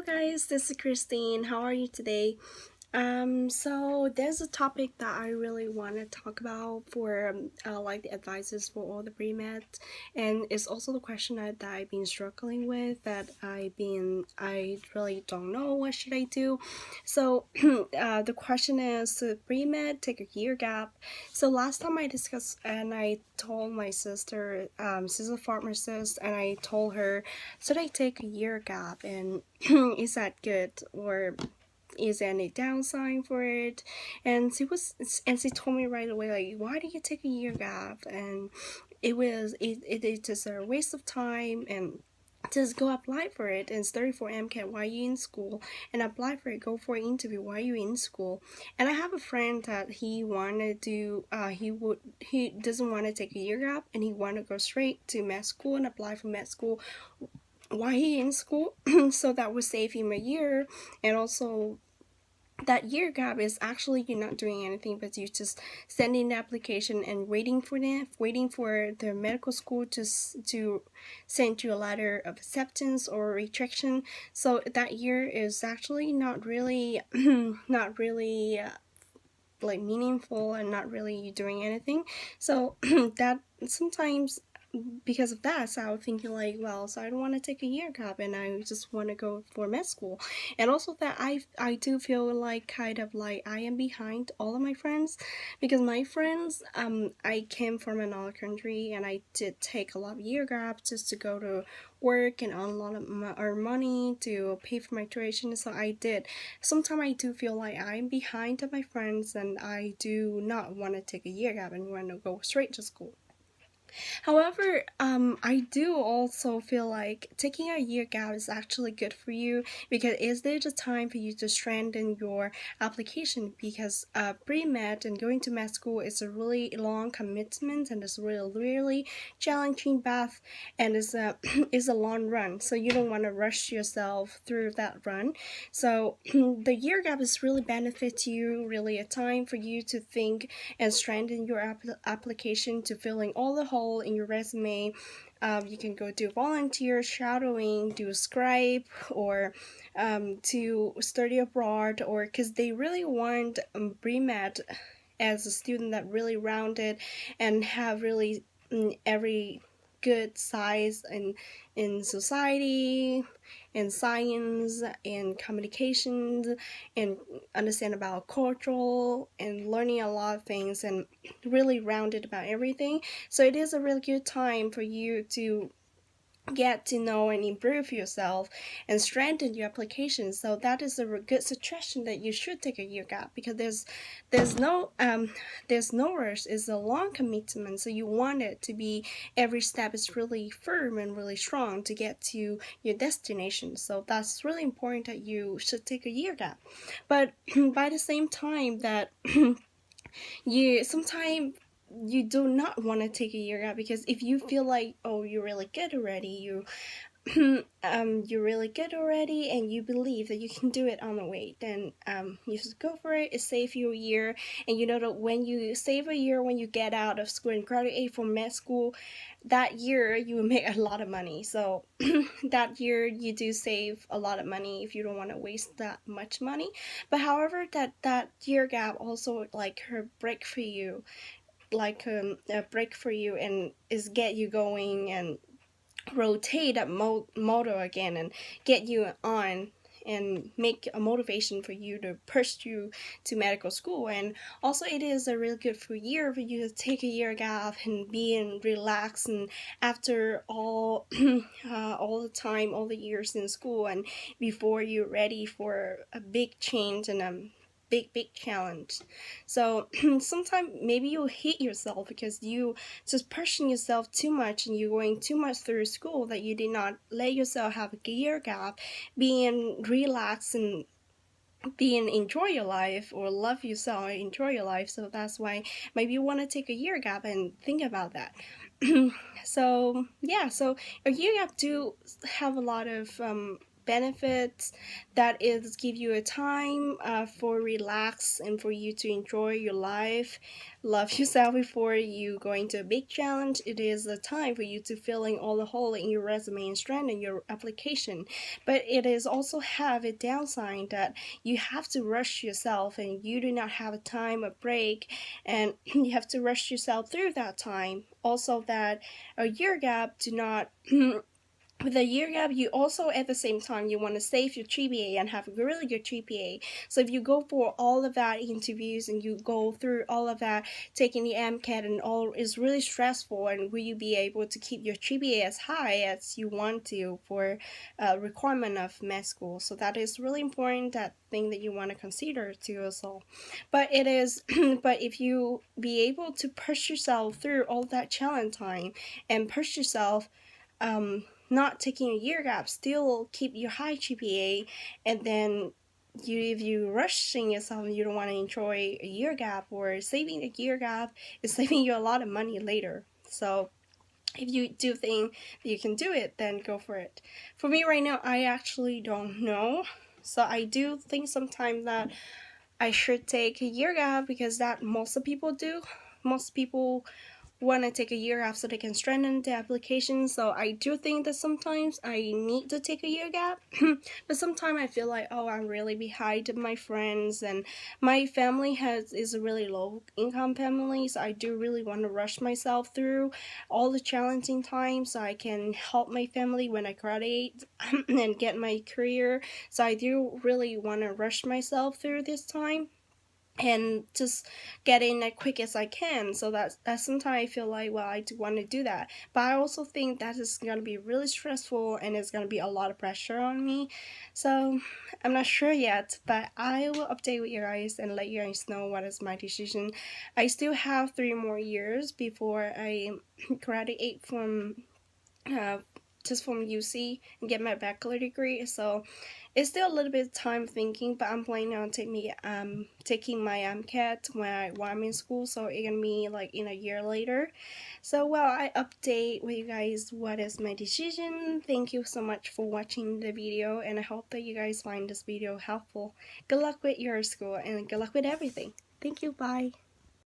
Hello guys, this is Christine. How are you today? So there's a topic that I really want to talk about for like the advices for all the pre-med, and it's also the question that I've been struggling with, that I really don't know what should I do. So the question is, pre-med take a year gap. So last time I discussed and I told my sister, she's a pharmacist, and I told her, should I take a year gap, and is that good, or is there any downside for it? And she told me right away, like, why do you take a year gap? And it is just a waste of time, and just go apply for it and study for MCAT while you in school, and apply for it, go for an interview while you in school. And I have a friend that he wanted to he doesn't want to take a year gap, and he want to go straight to med school and apply for med school while he in school. So that would save him a year. And also, that year gap is actually you're not doing anything, but you just sending the application and waiting for the medical school to send you a letter of acceptance or rejection. So that year is actually not really not really like meaningful, and not really doing anything. So that sometimes, because of that, so I was thinking like, well, so I don't want to take a year gap, and I just want to go for med school. And also that I do feel like kind of like I am behind all of my friends, because my friends, I came from another country, and I did take a lot of year gap just to go to work and earn a lot of earn money to pay for my tuition. So I did. Sometimes I do feel like I'm behind of my friends, and I do not want to take a year gap and want to go straight to school. However, I do also feel like taking a year gap is actually good for you, because is there a time for you to strengthen your application, because pre-med and going to med school is a really long commitment, and it's really challenging path, and it's a is a long run, so you don't want to rush yourself through that run. So the year gap is really benefit you, really a time for you to think and strengthen your application, to filling all the hole in your resume. You can go do volunteer shadowing, do scribe, or to study abroad, or because they really want pre-med as a student that really rounded and have really every good size in society, in science, in communications, and understand about cultural, and learning a lot of things, and really rounded about everything. So it is a really good time for you to get to know and improve yourself and strengthen your application. So that is a good suggestion that you should take a year gap, because there's no rush. It's a long commitment, so you want it to be, every step is really firm and really strong to get to your destination. So that's really important that you should take a year gap. But by the same time that you sometimes you do not want to take a year gap, because if you feel like, oh, you're really good already, you're really good already, and you believe that you can do it on the way, then you just go for it. It saves you a year, and you know that when you save a year, when you get out of school and graduate from med school, that year you will make a lot of money. So that year you do save a lot of money if you don't want to waste that much money. But however, that year gap also like her break for you, like a break for you, and is get you going and rotate that motor again, and get you on, and make a motivation for you to pursue to medical school. And also it is a really good for year for you to take a year gap and be and relax, and after all all the time, all the years in school, and before you're ready for a big change and big challenge. So sometimes maybe you hate yourself because you just pushing yourself too much, and you're going too much through school, that you did not let yourself have a year gap, being relaxed and being enjoy your life, or love yourself and enjoy your life. So that's why maybe you want to take a year gap and think about that. So yeah, so a year gap do have a lot of benefits that is give you a time for relax and for you to enjoy your life, love yourself before you go into a big challenge. It is a time for you to fill in all the hole in your resume and strengthen your application. But it is also have a downside that you have to rush yourself and you do not have a time, a break, and you have to rush yourself through that time. Also that a year gap do not with a year gap, you also at the same time you want to save your GPA and have a really good GPA. So if you go for all of that interviews and you go through all of that, taking the MCAT and all is really stressful. And will you be able to keep your GPA as high as you want to for requirement of med school? So that is really important. That thing that you want to consider too as well. But it is, but if you be able to push yourself through all that challenge time and push yourself. Not taking a year gap, still keep your high GPA, and then if you rushing yourself and you don't want to enjoy a year gap, or saving a year gap is saving you a lot of money later. So if you do think that you can do it, then go for it. For me right now, I actually don't know. So I do think sometimes that I should take a year gap because that most of people do. Most people want to take a year off so they can strengthen the application. So I do think that sometimes I need to take a year gap. But sometimes I feel like, oh, I'm really behind my friends, and my family is a really low income family, so I do really want to rush myself through all the challenging times so I can help my family when I graduate and get my career. So I do really want to rush myself through this time and just get in as quick as I can. So that's sometimes I feel like, well, I do want to do that, but I also think that is going to be really stressful and it's going to be a lot of pressure on me. So I'm not sure yet, but I will update with you guys and let you guys know what is my decision. I still have 3 more years before I graduate from uh, just from UC and get my bachelor degree. So it's still a little bit of time thinking, but I'm planning on taking my MCAT when I'm in school, so it's gonna be like in a year later. So well, I update with you guys what is my decision. Thank you so much for watching the video, and I hope that you guys find this video helpful. Good luck with your school and good luck with everything. Thank you. Bye.